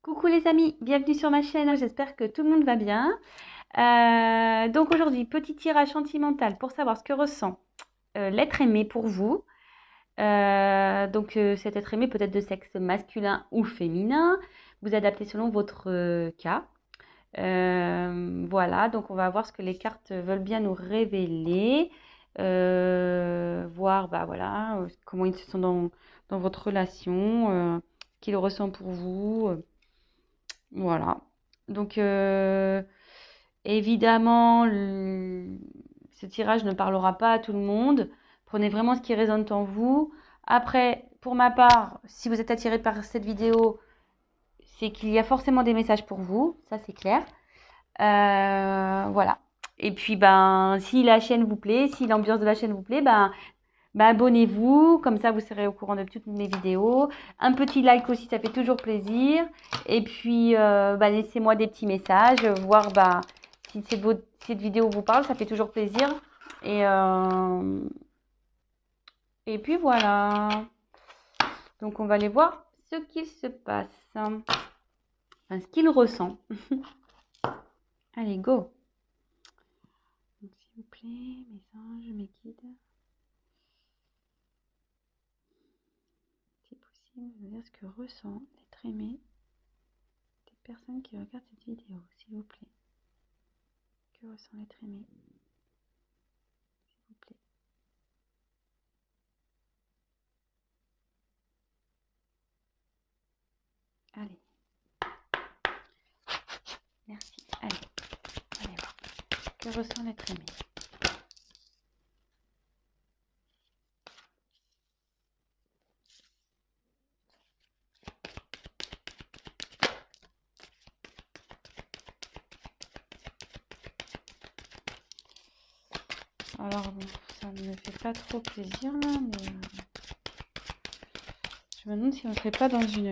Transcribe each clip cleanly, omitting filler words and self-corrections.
Coucou les amis, bienvenue sur ma chaîne, j'espère que tout le monde va bien. Donc aujourd'hui, petit tirage sentimental pour savoir ce que ressent l'être aimé pour vous. Cet être aimé peut être de sexe masculin ou féminin, vous adaptez selon votre cas. Voilà, donc on va voir ce que les cartes veulent bien nous révéler. Voir bah voilà, comment ils se sont dans votre relation, qu'il ressent pour vous. Voilà. Donc, évidemment, ce tirage ne parlera pas à tout le monde. Prenez vraiment ce qui résonne en vous. Après, pour ma part, si vous êtes attiré par cette vidéo, c'est qu'il y a forcément des messages pour vous. Ça, c'est clair. Voilà. Et puis, ben, si la chaîne vous plaît, si l'ambiance de la chaîne vous plaît, ben, abonnez-vous, comme ça vous serez au courant de toutes mes vidéos. Un petit like aussi, ça fait toujours plaisir. Et puis, laissez-moi des petits messages, voir si cette vidéo vous parle, ça fait toujours plaisir. Et, euh, et puis voilà. Donc on va aller voir ce qu'il se passe, enfin, ce qu'il ressent. Allez, go. Donc, s'il vous plaît, mes anges, mes guides. Si possible, de dire ce que ressent l'être aimé des personnes qui regardent cette vidéo, s'il vous plaît. Que ressent l'être aimé, s'il vous plaît. Allez. Merci. Allez voir. Que ressent l'être aimé? Alors bon, ça ne me fait pas trop plaisir là, mais je me demande si on ne serait pas dans une...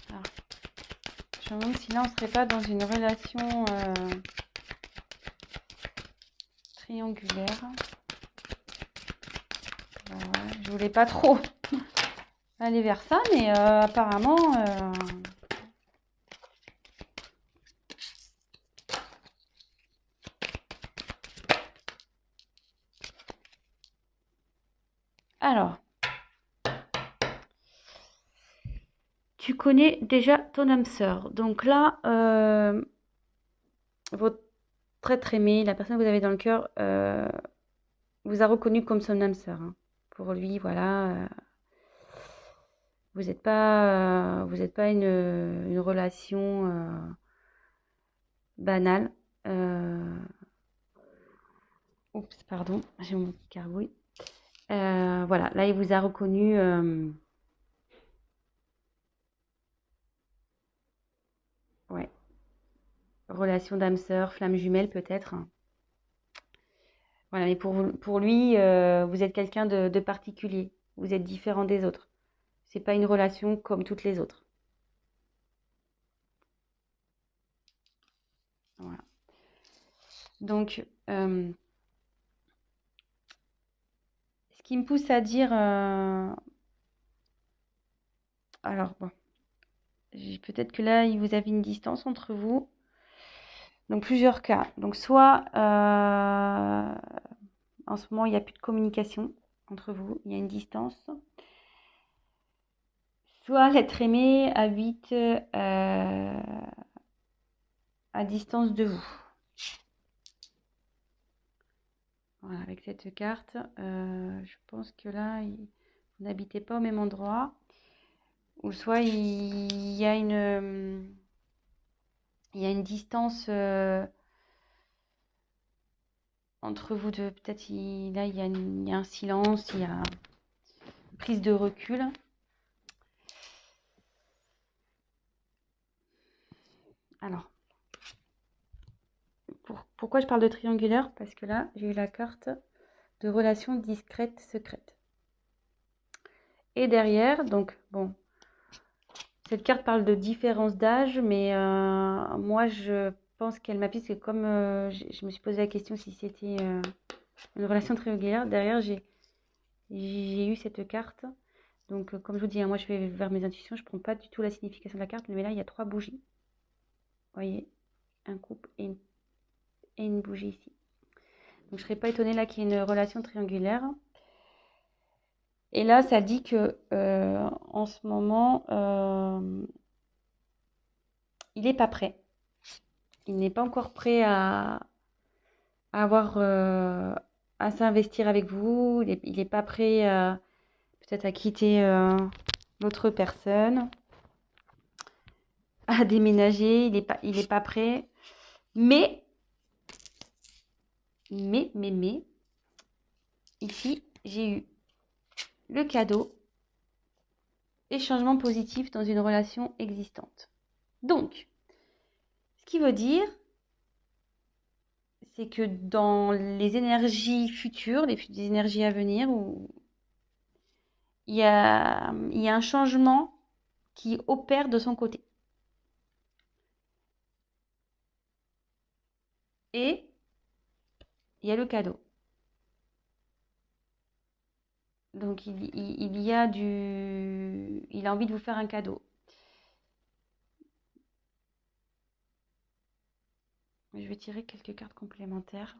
Alors, je me demande si là on ne serait pas dans une relation triangulaire. Ouais, je voulais pas trop aller vers ça, mais apparemment... Alors, tu connais déjà ton âme sœur. Donc là, votre être aimé, la personne que vous avez dans le cœur, vous a reconnu comme son âme sœur, hein. Pour lui, voilà, vous n'êtes pas une relation banale. Euh, Oups, pardon, j'ai mon petit cargouille. Voilà, là, il vous a reconnu. Ouais, relation d'âme sœur, flamme jumelle peut-être. Voilà, mais pour lui, vous êtes quelqu'un de particulier. Vous êtes différent des autres. C'est pas une relation comme toutes les autres. Voilà. Donc, ce qui me pousse à dire, alors bon, peut-être que là, il vous avez une distance entre vous. Donc, plusieurs cas. Donc, soit en ce moment, il n'y a plus de communication entre vous, il y a une distance. Soit l'être aimé habite à distance de vous. Voilà, avec cette carte, je pense que là, vous n'habitez pas au même endroit. Ou soit il y a une distance entre vous deux. Peut-être là, il y a un silence, il y a une prise de recul. Alors, pourquoi je parle de triangulaire? Parce que là, j'ai eu la carte de relations discrètes, secrètes. Et derrière, donc, bon, cette carte parle de différence d'âge, mais moi, je pense qu'elle m'appuie, parce que comme je me suis posé la question si c'était une relation triangulaire, derrière, j'ai eu cette carte. Donc, comme je vous dis, hein, moi, je vais vers mes intuitions, je ne prends pas du tout la signification de la carte, mais là, il y a 3 bougies. Vous voyez, un couple et une bougie ici. Donc, je ne serais pas étonnée là qu'il y ait une relation triangulaire. Et là, ça dit que en ce moment, il n'est pas prêt. Il n'est pas encore prêt à avoir, à s'investir avec vous. Il n'est pas prêt peut-être à quitter l'autre personne, à déménager. Il est pas prêt. Mais, ici, j'ai eu le cadeau et changement positif dans une relation existante. Donc, ce qui veut dire, c'est que dans les énergies futures, les énergies à venir, il y a un changement qui opère de son côté. Et il y a le cadeau. Donc, il a envie de vous faire un cadeau. Je vais tirer quelques cartes complémentaires.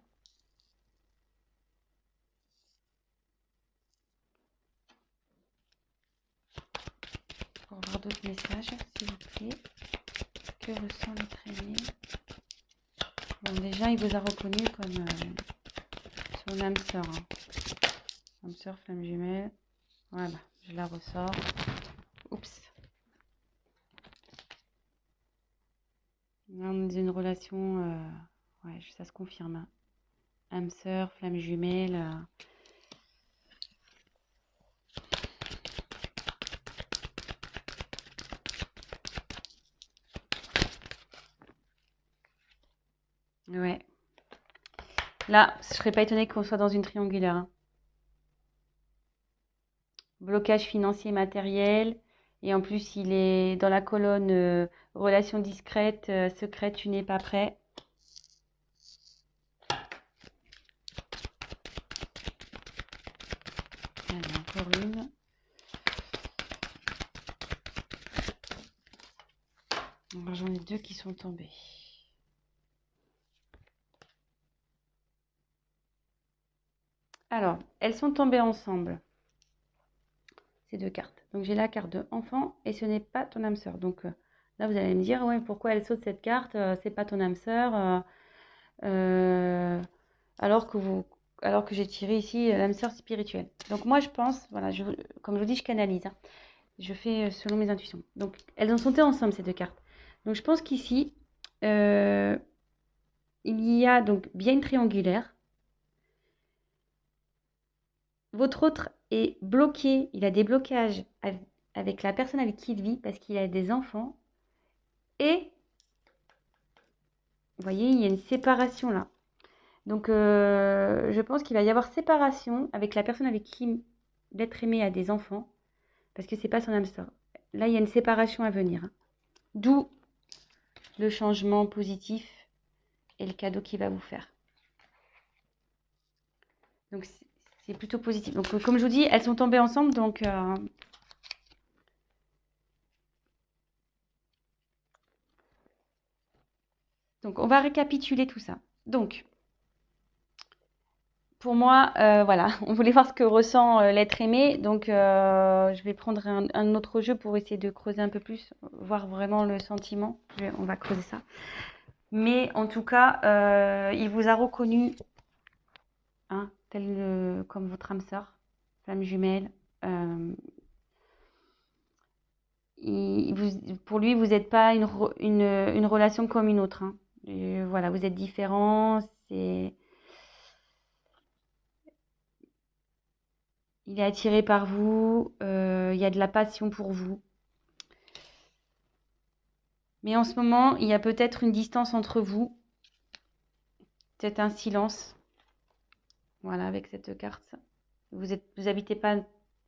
Pour voir d'autres messages, s'il vous plaît. Que ressent l'être aimé? Bon, déjà, il vous a reconnu comme son âme sœur. Hein. Âme sœur, flamme jumelle. Voilà, je la ressors. Oups. Là, on est dans une relation... ouais, ça se confirme. Hein. Âme sœur, flamme jumelle... Ouais. Là, je serais pas étonnée qu'on soit dans une triangulaire. Hein. Blocage financier matériel. Et en plus, il est dans la colonne relation discrète, secrète, tu n'es pas prêt. Allez, encore une. J'en ai 2 qui sont tombés. Alors, elles sont tombées ensemble. Ces 2 cartes. Donc, j'ai la carte de enfant et ce n'est pas ton âme sœur. Donc, là, vous allez me dire, ouais, pourquoi elle saute cette carte? C'est pas ton âme sœur. Alors que j'ai tiré ici l'âme sœur spirituelle. Donc, moi, je pense, voilà, comme je vous dis, je canalise. Hein. Je fais selon mes intuitions. Donc, elles ont sauté ensemble, ces 2 cartes. Donc, je pense qu'ici, il y a donc bien une triangulaire. Votre autre est bloqué, il a des blocages avec la personne avec qui il vit parce qu'il a des enfants. Et, vous voyez, il y a une séparation là. Donc, je pense qu'il va y avoir séparation avec la personne avec qui l'être aimé a des enfants parce que c'est pas son âme sœur. Là, il y a une séparation à venir. Hein. D'où le changement positif et le cadeau qu'il va vous faire. Donc, c'est plutôt positif. Donc, comme je vous dis, elles sont tombées ensemble. Donc, on va récapituler tout ça. Donc, pour moi, voilà, on voulait voir ce que ressent l'être aimé. Donc, je vais prendre un autre jeu pour essayer de creuser un peu plus, voir vraiment le sentiment. On va creuser ça. Mais en tout cas, il vous a reconnu, hein, tel comme votre âme sœur, flamme jumelle. Pour lui, vous n'êtes pas une relation comme une autre. Hein. Et voilà, vous êtes différents. Il est attiré par vous. Il y a de la passion pour vous. Mais en ce moment, il y a peut-être une distance entre vous. Peut-être un silence. Voilà, avec cette carte. Vous habitez pas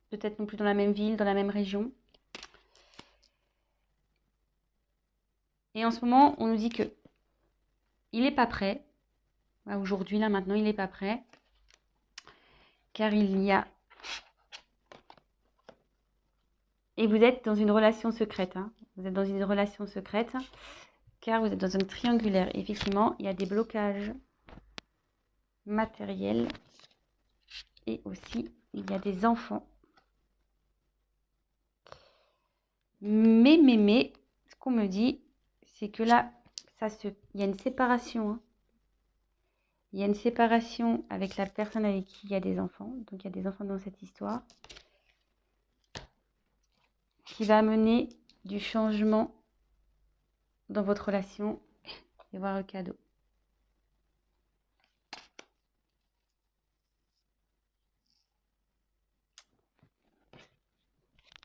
peut-être non plus dans la même ville, dans la même région. Et en ce moment, on nous dit que il n'est pas prêt. Aujourd'hui, là, maintenant, il n'est pas prêt. Car il y a... Et vous êtes dans une relation secrète. Hein. Vous êtes dans une relation secrète. Car vous êtes dans un triangulaire. Effectivement, il y a des blocages matériels. Et aussi, il y a des enfants. Mais, ce qu'on me dit, c'est que là, il y a une séparation. Hein. Il y a une séparation avec la personne avec qui il y a des enfants. Donc, il y a des enfants dans cette histoire. Qui va amener du changement dans votre relation. Et voir le cadeau.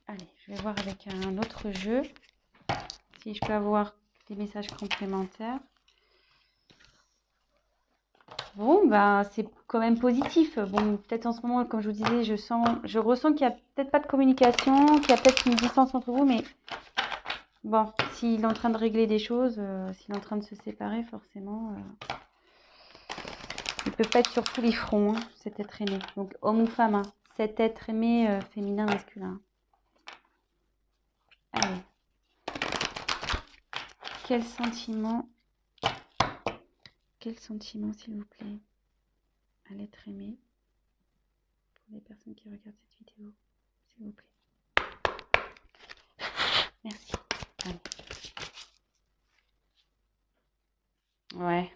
Allez, je vais voir avec un autre jeu. Si je peux avoir des messages complémentaires. Bon, ben, c'est quand même positif. Bon, peut-être en ce moment, comme je vous disais, je ressens qu'il n'y a peut-être pas de communication, qu'il y a peut-être une distance entre vous, mais bon, s'il est en train de régler des choses, s'il est en train de se séparer, forcément, il peut pas être sur tous les fronts, hein, cet être aimé. Donc, homme ou femme, hein, cet être aimé féminin, masculin. Allez. Quel sentiment, s'il vous plaît, à l'être aimé pour les personnes qui regardent cette vidéo, s'il vous plaît. Merci. Allez. Ouais.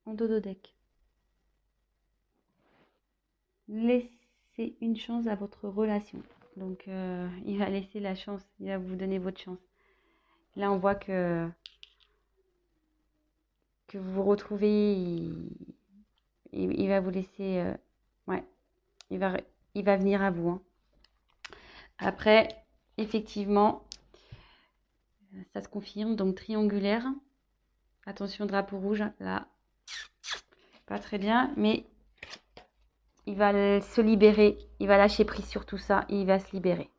En dodo deck. Laissez une chance à votre relation. Donc, il va laisser la chance. Il va vous donner votre chance. Là, on voit que vous vous retrouvez. Il va vous laisser... ouais. Il va venir à vous. Hein. Après, effectivement, ça se confirme. Donc, triangulaire. Attention, drapeau rouge. Là, pas très bien. Mais il va se libérer. Il va lâcher prise sur tout ça. Et il va se libérer.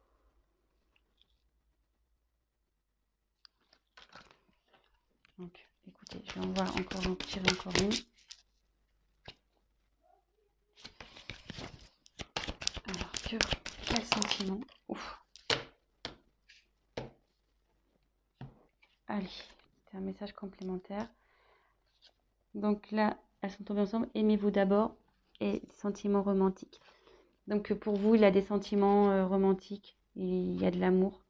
Donc, écoutez, je vais en voir encore, en tirer encore une. Alors, quel sentiment? Ouf. Allez, c'est un message complémentaire. Donc là, elles sont tombées ensemble. Aimez-vous d'abord et sentiments romantiques. Donc pour vous, il a des sentiments romantiques. Il y a de l'amour.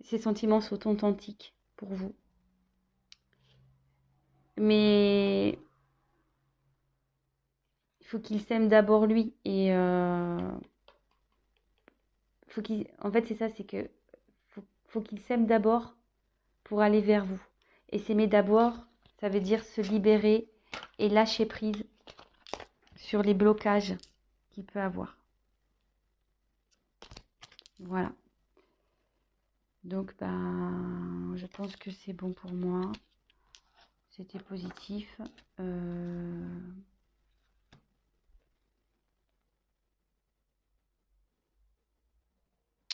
Ces sentiments sont authentiques pour vous. Mais il faut qu'il s'aime d'abord lui. Et en fait, c'est ça, c'est que faut qu'il s'aime d'abord pour aller vers vous. Et s'aimer d'abord, ça veut dire se libérer et lâcher prise sur les blocages qu'il peut avoir. Voilà. Donc, ben, je pense que c'est bon pour moi. C'était positif.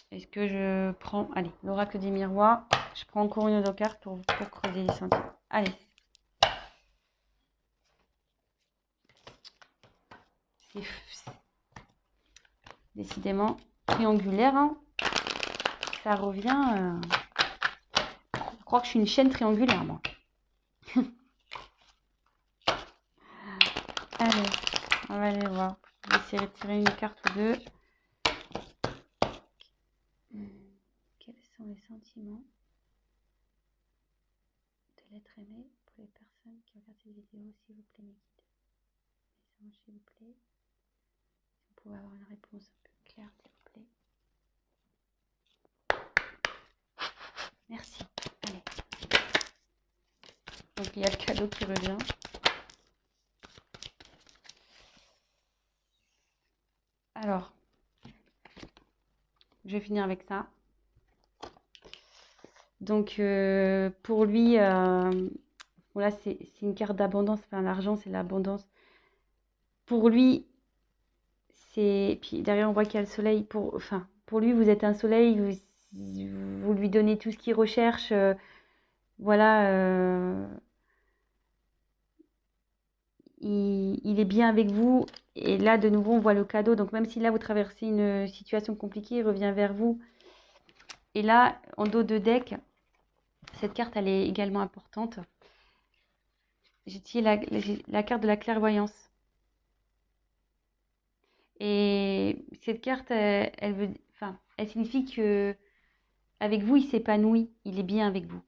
Est-ce que je prends... Allez, l'oracle des miroirs. Je prends encore une autre carte pour creuser les sentiments. Allez. Décidément triangulaire. Hein. Ça revient... Je crois que je suis une chaîne triangulaire, moi. Allez, on va aller voir. Je vais essayer de tirer une carte ou deux. Quels sont les sentiments de l'être aimé pour les personnes qui regardent cette vidéo, s'il vous plaît, mes guides. Message, s'il vous plaît. Si vous pouvez avoir une réponse un peu claire, s'il vous plaît. Merci. Allez. Donc, il y a le cadeau qui revient. Alors, je vais finir avec ça. Donc, pour lui, voilà, c'est une carte d'abondance. Enfin, l'argent, c'est l'abondance. Pour lui, c'est... Puis derrière, on voit qu'il y a le soleil. Pour lui, vous êtes un soleil. Vous lui donnez tout ce qu'il recherche. Voilà. Il est bien avec vous. Et là, de nouveau, on voit le cadeau. Donc, même si là, vous traversez une situation compliquée, il revient vers vous. Et là, en dos de deck, cette carte, elle est également importante. J'ai tiré la carte de la clairvoyance. Et cette carte, elle signifie que avec vous, il s'épanouit. Il est bien avec vous.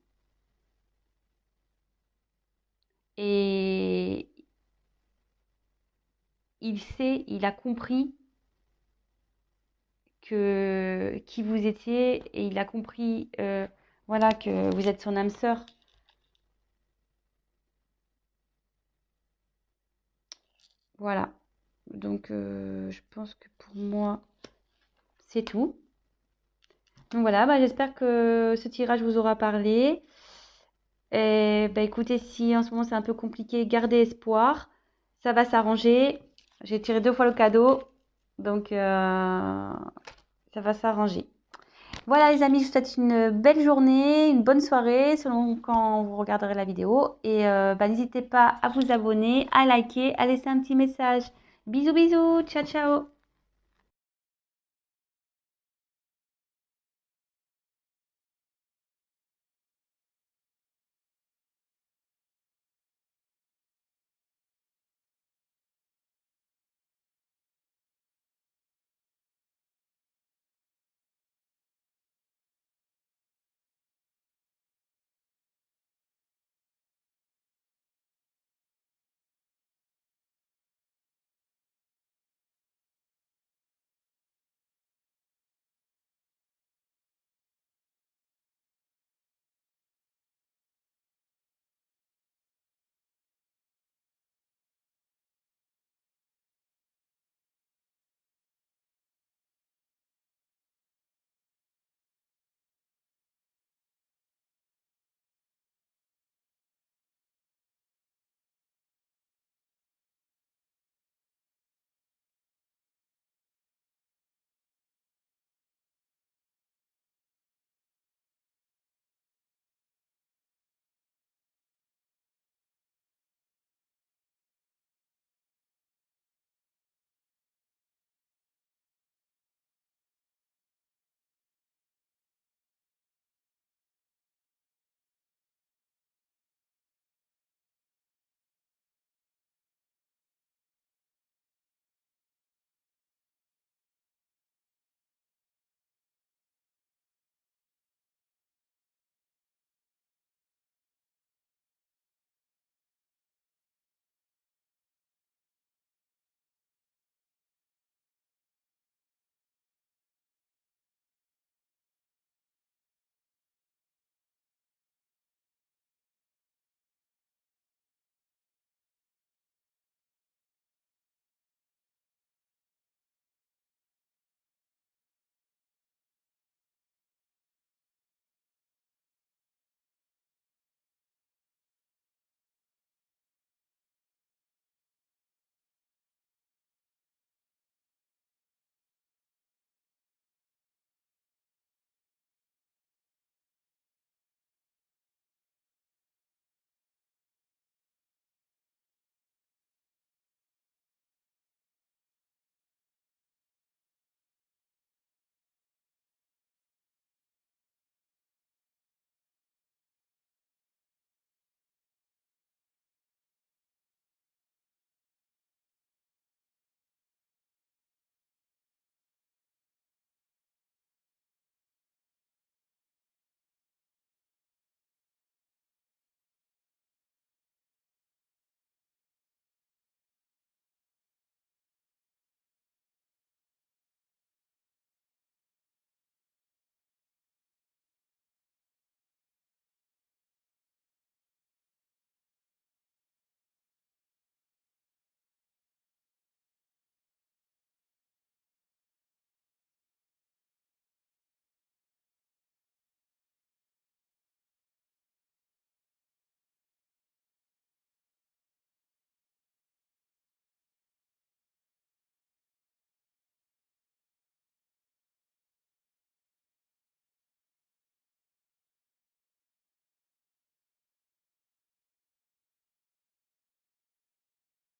Et il sait, il a compris qui vous étiez et il a compris voilà, que vous êtes son âme sœur. Voilà. Donc, je pense que pour moi, c'est tout. Donc voilà, bah, j'espère que ce tirage vous aura parlé. Et bah, écoutez, si en ce moment c'est un peu compliqué, gardez espoir. Ça va s'arranger. J'ai tiré 2 fois le cadeau. Donc, ça va s'arranger. Voilà les amis, je vous souhaite une belle journée, une bonne soirée selon quand vous regarderez la vidéo. Et bah, n'hésitez pas à vous abonner, à liker, à laisser un petit message. Bisous bisous, ciao ciao.